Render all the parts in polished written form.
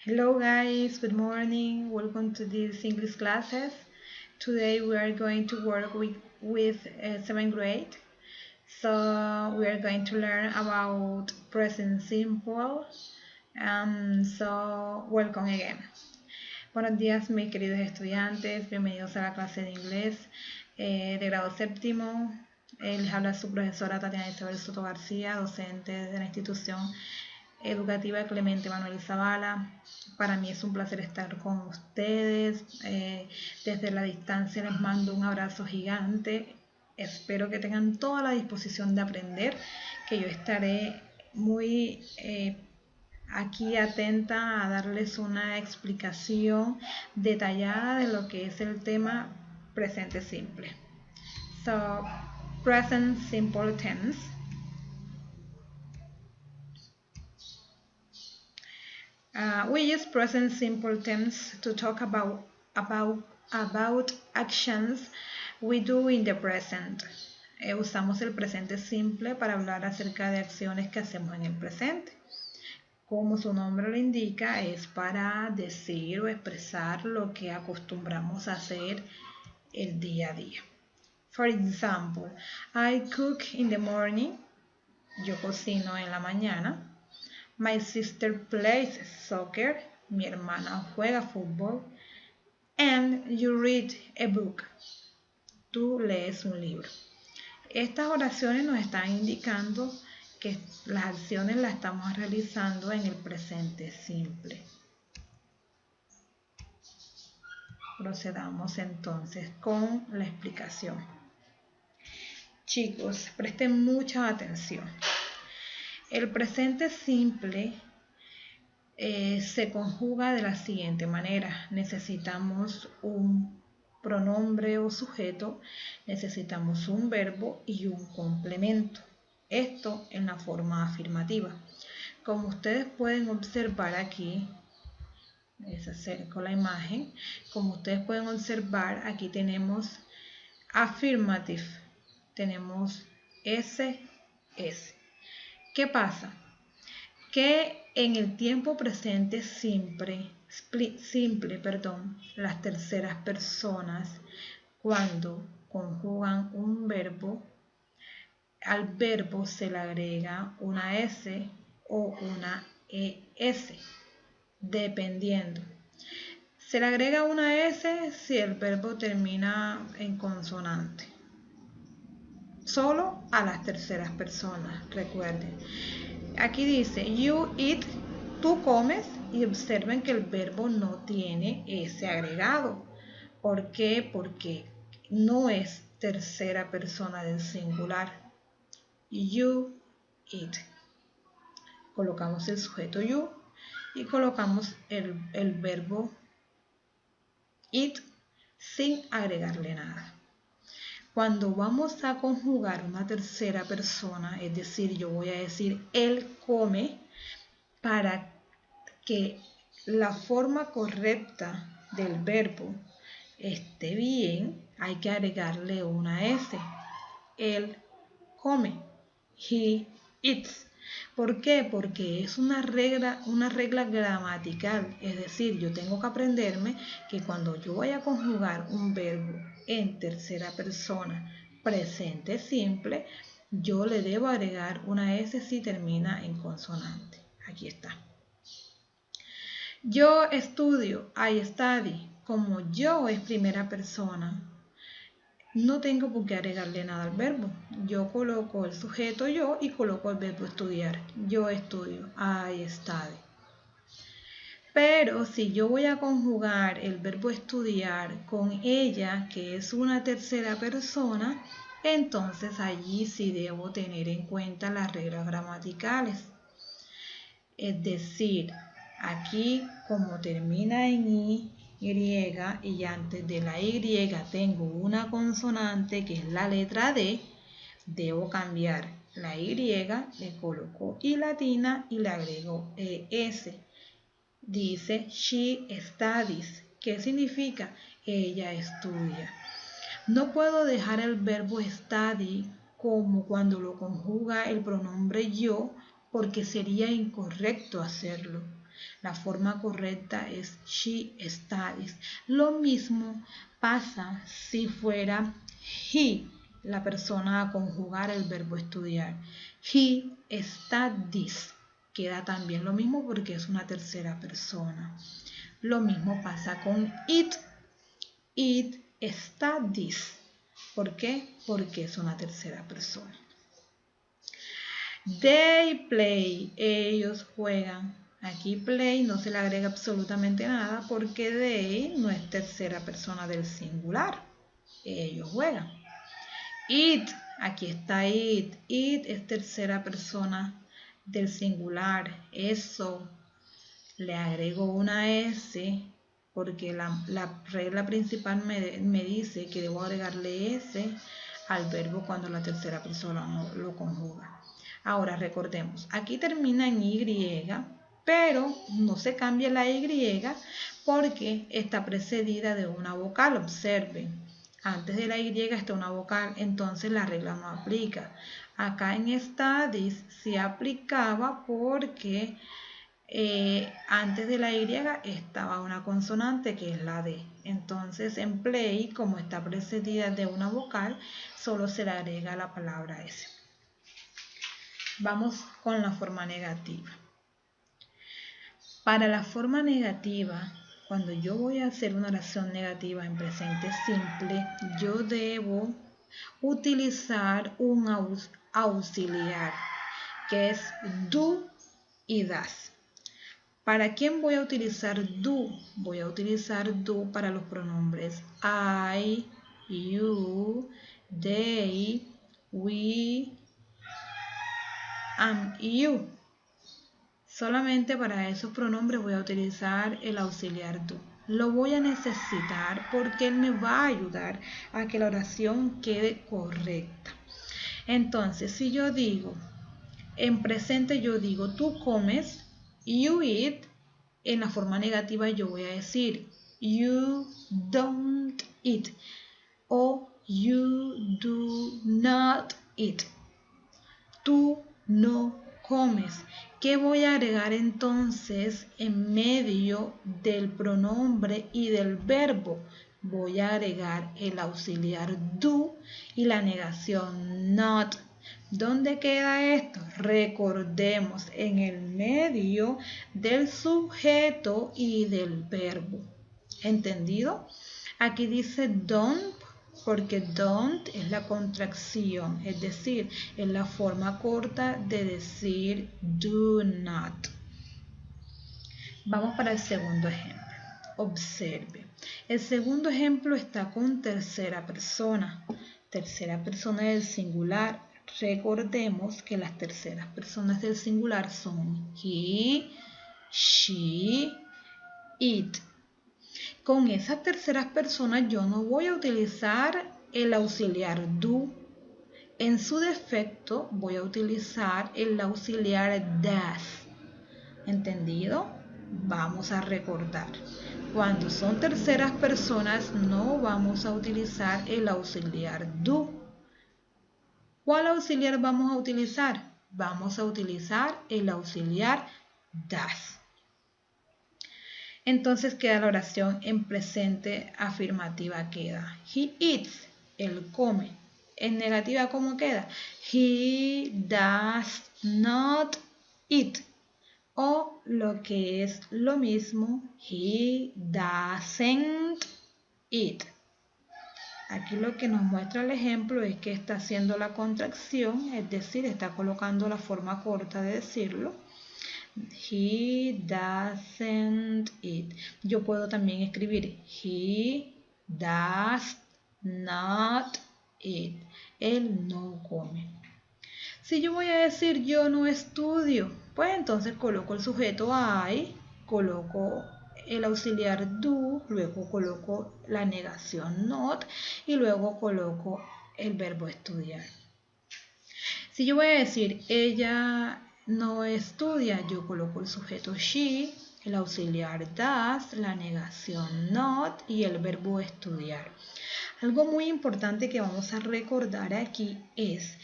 Hello guys, good morning. Welcome to this English classes. Today we are going to work with 7th grade. So we are going to learn about present simple. So welcome again. Buenos días mis queridos estudiantes, bienvenidos a la clase de inglés de grado séptimo. Les habla su profesora Tatiana Isabel Soto García, docente de la institución educativa Clemente Manuel Zavala. Para mí es un placer estar con ustedes. Desde la distancia les mando un abrazo gigante. Espero que tengan toda la disposición de aprender, que yo estaré muy aquí atenta a darles una explicación detallada de lo que es el tema presente simple. So, present simple tense. We use present simple tense to talk about actions we do in the present. Usamos el presente simple para hablar acerca de acciones que hacemos en el presente. Como su nombre lo indica, es para decir o expresar lo que acostumbramos a hacer el día a día. For example, I cook in the morning. Yo cocino en la mañana. My sister plays soccer. Mi hermana juega fútbol. And you read a book. Tú lees un libro. Estas oraciones nos están indicando que las acciones las estamos realizando en el presente simple. Procedamos entonces con la explicación. Chicos, presten mucha atención. El presente simple se conjuga de la siguiente manera. Necesitamos un pronombre o sujeto, necesitamos un verbo y un complemento. Esto en la forma afirmativa. Como ustedes pueden observar aquí, les acerco la imagen, como ustedes pueden observar, aquí tenemos affirmative, tenemos SS. ¿Qué pasa? Que en el tiempo presente simple, las terceras personas, cuando conjugan un verbo, al verbo se le agrega una S o una ES, dependiendo. Se le agrega una S si el verbo termina en consonante. Solo a las terceras personas, recuerden. Aquí dice, you eat, tú comes, y observen que el verbo no tiene ese agregado. ¿Por qué? Porque no es tercera persona del singular. You eat. Colocamos el sujeto you y colocamos el verbo eat sin agregarle nada. Cuando vamos a conjugar una tercera persona, es decir, yo voy a decir él come, para que la forma correcta del verbo esté bien, hay que agregarle una S. Él come. He eats. ¿Por qué? Porque es una regla gramatical, es decir, yo tengo que aprenderme que cuando yo voy a conjugar un verbo en tercera persona presente simple, yo le debo agregar una S si termina en consonante. Aquí está. Yo estudio, I study. Como yo es primera persona, no tengo por qué agregarle nada al verbo. Yo coloco el sujeto yo y coloco el verbo estudiar. Yo estudio, I study. Pero si yo voy a conjugar el verbo estudiar con ella, que es una tercera persona, entonces allí sí debo tener en cuenta las reglas gramaticales. Es decir, aquí como termina en Y y antes de la Y tengo una consonante que es la letra D, debo cambiar la Y, le coloco I latina y le agrego ES. Dice she studies. ¿Qué significa? Ella estudia. No puedo dejar el verbo study como cuando lo conjuga el pronombre yo, porque sería incorrecto hacerlo. La forma correcta es she studies. Lo mismo pasa si fuera he, la persona a conjugar el verbo estudiar. He studies. Queda también lo mismo porque es una tercera persona. Lo mismo pasa con it. It studies. ¿Por qué? Porque es una tercera persona. They play. Ellos juegan. Aquí play no se le agrega absolutamente nada porque they no es tercera persona del singular. Ellos juegan. It. Aquí está it. It es tercera persona del singular. Eso le agrego una S porque la regla principal me dice que debo agregarle S al verbo cuando la tercera persona lo conjuga. Ahora recordemos, aquí termina en Y, pero no se cambia la Y porque está precedida de una vocal. Observen, antes de la Y está una vocal, entonces la regla no aplica. Acá en studies se aplicaba porque antes de la Y estaba una consonante que es la D. Entonces en play, como está precedida de una vocal, solo se le agrega la palabra S. Vamos con la forma negativa. Para la forma negativa, cuando yo voy a hacer una oración negativa en presente simple, yo debo utilizar un auxiliar, que es do y das. ¿Para quién voy a utilizar do? Voy a utilizar do para los pronombres I, you, they, we, and you. Solamente para esos pronombres voy a utilizar el auxiliar do. Lo voy a necesitar porque él me va a ayudar a que la oración quede correcta. Entonces, si yo digo, en presente yo digo, tú comes, you eat, en la forma negativa yo voy a decir, you don't eat, o you do not eat. Tú no comes. ¿Qué voy a agregar entonces en medio del pronombre y del verbo? Voy a agregar el auxiliar do y la negación not. ¿Dónde queda esto? Recordemos, en el medio del sujeto y del verbo. ¿Entendido? Aquí dice don't porque don't es la contracción, es decir, es la forma corta de decir do not. Vamos para el segundo ejemplo. Observe. El segundo ejemplo está con tercera persona. Tercera persona del singular. Recordemos que las terceras personas del singular son he, she, it. Con esas terceras personas yo no voy a utilizar el auxiliar do. En su defecto voy a utilizar el auxiliar das. ¿Entendido? Vamos a recordar. Cuando son terceras personas no vamos a utilizar el auxiliar do. ¿Cuál auxiliar vamos a utilizar? Vamos a utilizar el auxiliar das. Entonces queda la oración en presente afirmativa queda. He eats, él come. En negativa, ¿cómo queda? He does not eat. O lo que es lo mismo, he doesn't eat. Aquí lo que nos muestra el ejemplo es que está haciendo la contracción, es decir, está colocando la forma corta de decirlo. He doesn't eat. Yo puedo también escribir he does not eat. Él no come. Si yo voy a decir yo no estudio, pues entonces coloco el sujeto I, coloco el auxiliar do, luego coloco la negación not y luego coloco el verbo estudiar. Si yo voy a decir ella no estudia, yo coloco el sujeto she, el auxiliar does, la negación not y el verbo estudiar. Algo muy importante que vamos a recordar aquí es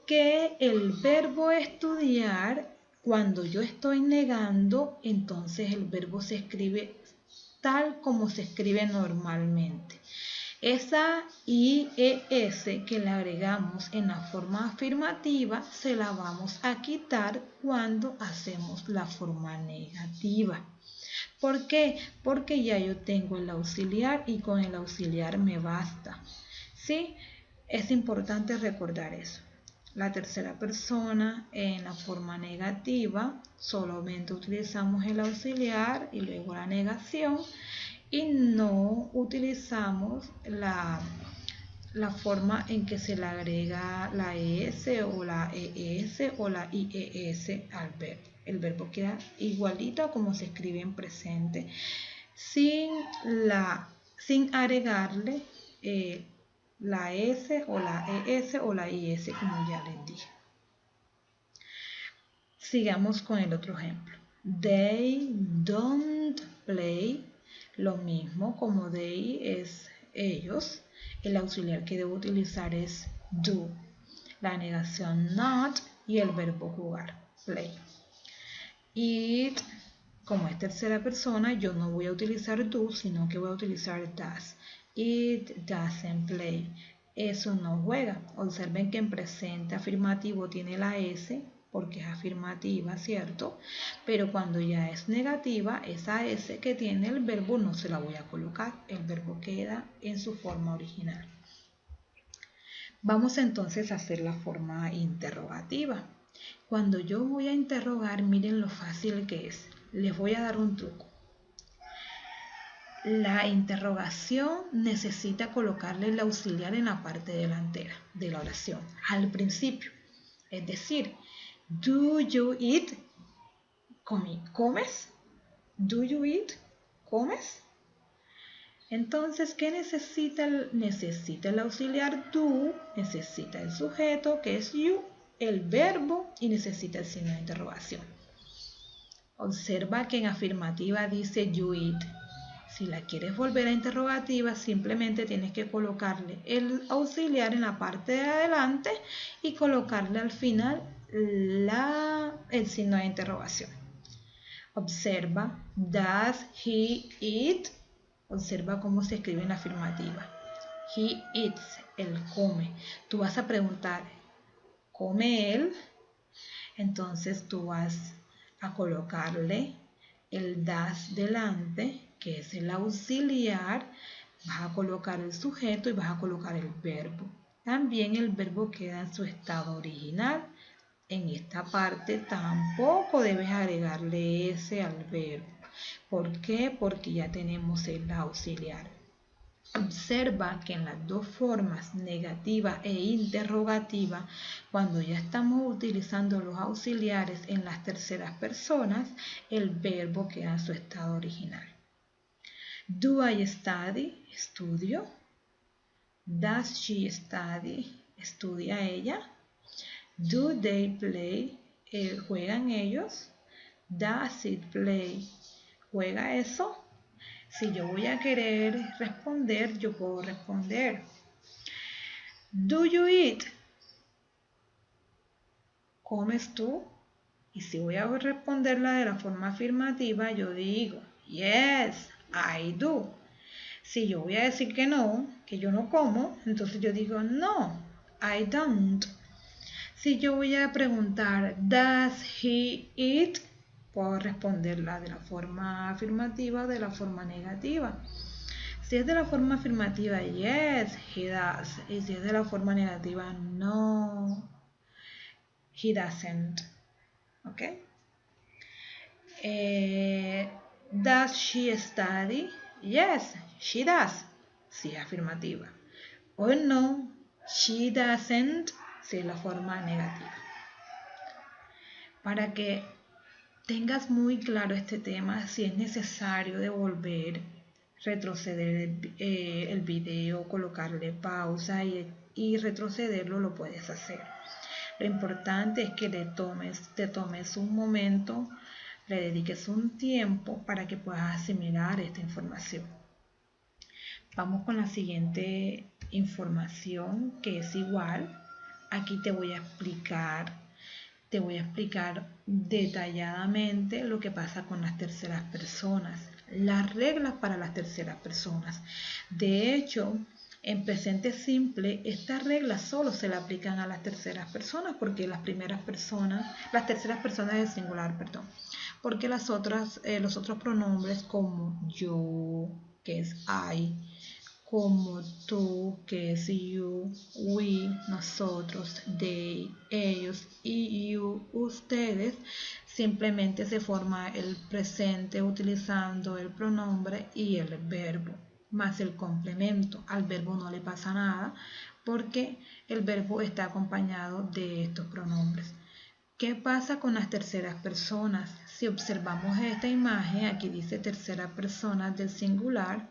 que el verbo estudiar Cuando yo estoy negando, entonces el verbo se escribe tal como se escribe normalmente. Esa IES que le agregamos en la forma afirmativa se la vamos a quitar cuando hacemos la forma negativa. ¿Por qué? Porque ya yo tengo el auxiliar y con el auxiliar me basta. ¿Sí? Es importante recordar eso. La tercera persona en la forma negativa solamente utilizamos el auxiliar y luego la negación y no utilizamos la forma en que se le agrega la ES o la ES o la IES al verbo. El verbo queda igualito como se escribe en presente sin agregarle la S o la ES o la IS, como ya les dije. Sigamos con el otro ejemplo. They don't play. Lo mismo, como they es ellos, el auxiliar que debo utilizar es do. La negación not y el verbo jugar, play. It, como es tercera persona, yo no voy a utilizar do, sino que voy a utilizar does. It doesn't play. Eso no juega. Observen que en presente afirmativo tiene la S porque es afirmativa, ¿cierto? Pero cuando ya es negativa, esa S que tiene el verbo no se la voy a colocar. El verbo queda en su forma original. Vamos entonces a hacer la forma interrogativa. Cuando yo voy a interrogar, miren lo fácil que es. Les voy a dar un truco. La interrogación necesita colocarle el auxiliar en la parte delantera de la oración, al principio. Es decir, do you eat? ¿Comes? Do you eat? ¿Comes? Entonces, ¿qué necesita? Necesita el auxiliar do, necesita el sujeto que es you, el verbo y necesita el signo de interrogación. Observa que en afirmativa dice you eat. Si la quieres volver a interrogativa, simplemente tienes que colocarle el auxiliar en la parte de adelante y colocarle al final el signo de interrogación. Observa, does he eat? Observa cómo se escribe en la afirmativa. He eats, él come. Tú vas a preguntar, ¿come él? Entonces tú vas a colocarle el does delante, que es el auxiliar, vas a colocar el sujeto y vas a colocar el verbo. También el verbo queda en su estado original. En esta parte tampoco debes agregarle S al verbo. ¿Por qué? Porque ya tenemos el auxiliar. Observa que en las dos formas, negativa e interrogativa, cuando ya estamos utilizando los auxiliares en las terceras personas, el verbo queda en su estado original. Do I study? Estudio. Does she study? ¿Estudia ella? Do they play? ¿Juegan ellos? Does it play? ¿Juega eso? Si yo voy a querer responder, yo puedo responder. Do you eat? ¿Comes tú? Y si voy a responderla de la forma afirmativa, yo digo, yes, I do. Si yo voy a decir que no, que yo no como, entonces yo digo, no, I don't. Si yo voy a preguntar, does he eat? Puedo responderla de la forma afirmativa o de la forma negativa. Si es de la forma afirmativa, yes, he does. Y si es de la forma negativa, no, he doesn't. ¿Ok? Does she study? Yes, she does. Si es afirmativa. O no, she doesn't. Si es la forma negativa. Para que tengas muy claro este tema, si es necesario devolver, retroceder el video, colocarle pausa y retrocederlo, lo puedes hacer. Lo importante es que te tomes un momento, le dediques un tiempo para que puedas asimilar esta información. Vamos con la siguiente información, que es igual. Aquí te voy a explicar te voy a explicar detalladamente lo que pasa con las terceras personas, las reglas para las terceras personas. De hecho, en presente simple, estas reglas solo se le aplican a las terceras personas, porque las terceras personas del singular, perdón, porque los otros pronombres como yo, que es I, como tú, que es you, we, nosotros, they, ellos y you, ustedes, simplemente se forma el presente utilizando el pronombre y el verbo, más el complemento. Al verbo no le pasa nada porque el verbo está acompañado de estos pronombres. ¿Qué pasa con las terceras personas? Si observamos esta imagen, aquí dice tercera persona del singular,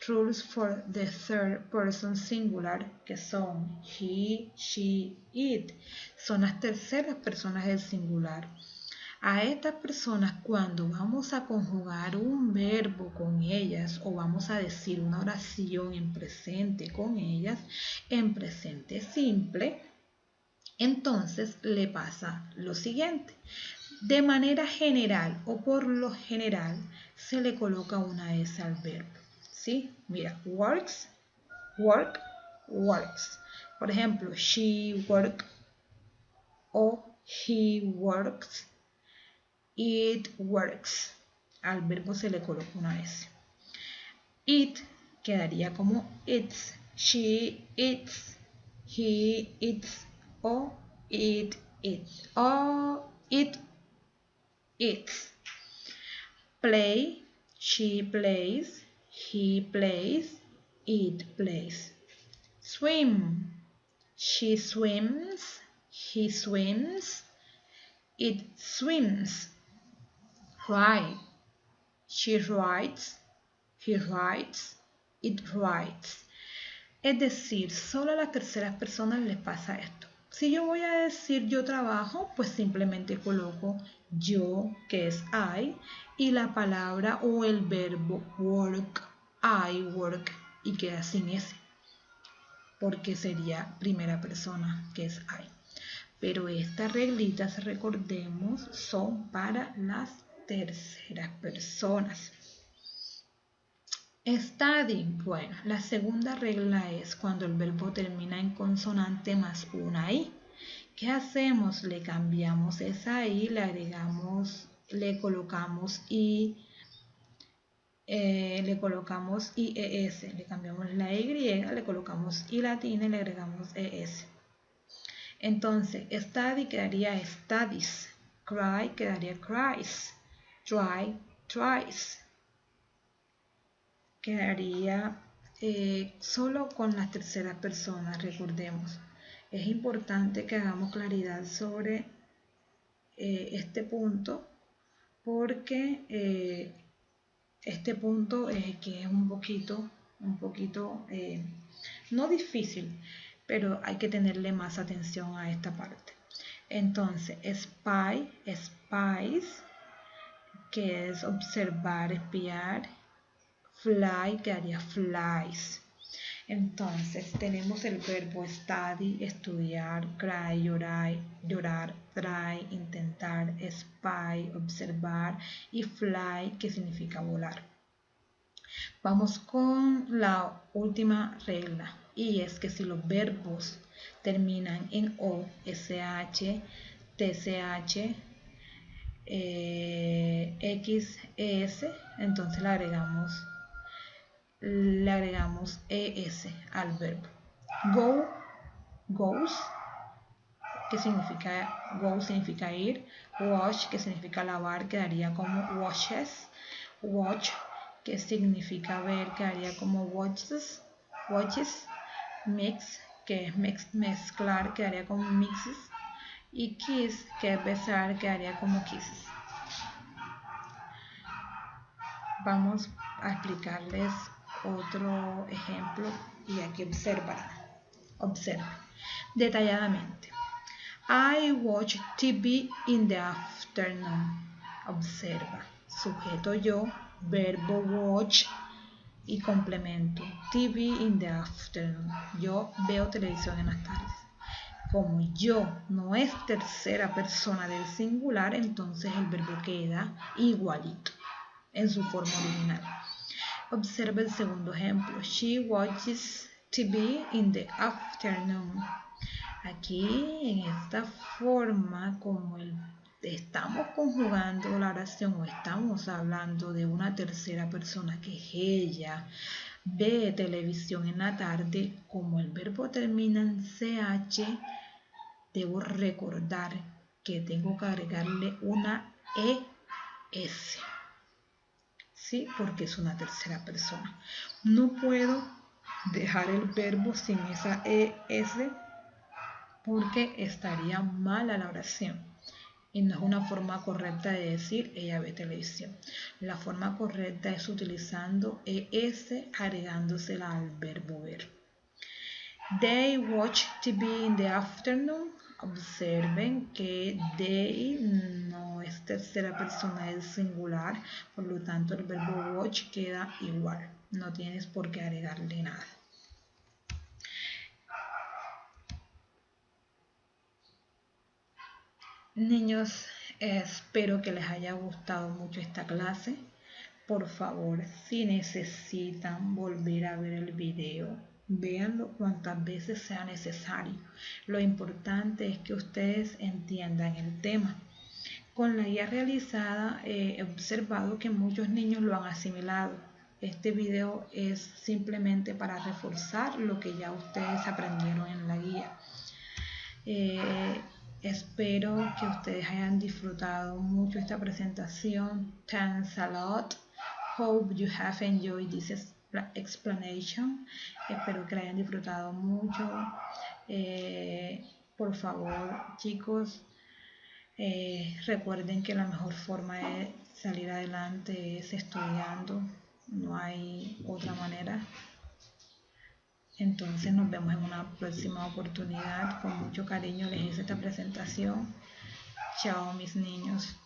rules for the third person singular, que son he, she, it, son las terceras personas del singular. A estas personas, cuando vamos a conjugar un verbo con ellas o vamos a decir una oración en presente con ellas, en presente simple, entonces le pasa lo siguiente. De manera general o por lo general se le coloca una S al verbo. ¿Sí? Mira, works, work, works. Por ejemplo, she works o he works, it works. Al verbo se le coloca una S. It quedaría como eats, she eats, he eats o it eats o it eats. Play, she plays, he plays, it plays. Swim, she swims, he swims, it swims. Write, she writes, he writes, it writes. Es decir, solo a las terceras personas les pasa esto. Si yo voy a decir yo trabajo, pues simplemente coloco yo, que es I, y la palabra o el verbo work, I work, y queda sin S, porque sería primera persona, que es I. Pero estas reglitas, recordemos, son para las terceras personas. Study, bueno, la segunda regla es cuando el verbo termina en consonante más una I. ¿Qué hacemos? Le cambiamos esa I, le agregamos, le colocamos I, IES, le cambiamos la Y, le colocamos I latina y le agregamos ES. Entonces, study quedaría studies, cry quedaría cries, try, tries. Quedaría solo con las terceras personas, recordemos. Es importante que hagamos claridad sobre este punto, porque este punto que es un poquito no difícil, pero hay que tenerle más atención a esta parte. Entonces, spy, spies, que es observar, espiar. Fly quedaría flies. Entonces tenemos el verbo study, estudiar, cry, llorar, try, intentar, spy, observar, y fly, que significa volar. Vamos con la última regla, y es que si los verbos terminan en O, SH, TCH, X, ES, entonces le agregamos ES al verbo. Go, goes, que significa ir. Wash, que significa lavar, quedaría como washes. Watch, que significa ver, quedaría como watches. Mix, que es mezclar, quedaría como mixes. Y kiss, que es besar, quedaría como kisses. Vamos a explicarles otro ejemplo y aquí observa detalladamente. I watch TV in the afternoon. Observa, sujeto yo, verbo watch y complemento. TV in the afternoon. Yo veo televisión en las tardes. Como yo no es tercera persona del singular, entonces el verbo queda igualito en su forma original. Observa el segundo ejemplo. She watches TV in the afternoon. Aquí en esta forma, como estamos conjugando la oración o estamos hablando de una tercera persona que es ella, ve televisión en la tarde, como el verbo termina en CH, debo recordar que tengo que agregarle una ES. ¿Sí? Porque es una tercera persona. No puedo dejar el verbo sin esa ES porque estaría mala la oración. Y no es una forma correcta de decir ella ve televisión. La forma correcta es utilizando ES agregándosela al verbo ver. They watch TV in the afternoon. Observen que they no es tercera persona del singular, por lo tanto el verbo watch queda igual. No tienes por qué agregarle nada. Niños, espero que les haya gustado mucho esta clase. Por favor, si necesitan volver a ver el video, véanlo cuantas veces sea necesario. Lo importante es que ustedes entiendan el tema. Con la guía realizada he observado que muchos niños lo han asimilado. Este video es simplemente para reforzar lo que ya ustedes aprendieron en la guía. Espero que ustedes hayan disfrutado mucho esta presentación. Thanks a lot. Hope you have enjoyed this explanation. Espero que la hayan disfrutado mucho. Por favor, chicos, recuerden que la mejor forma de salir adelante es estudiando. No hay otra manera. Entonces nos vemos en una próxima oportunidad. Con mucho cariño les hice esta presentación. Chao mis niños.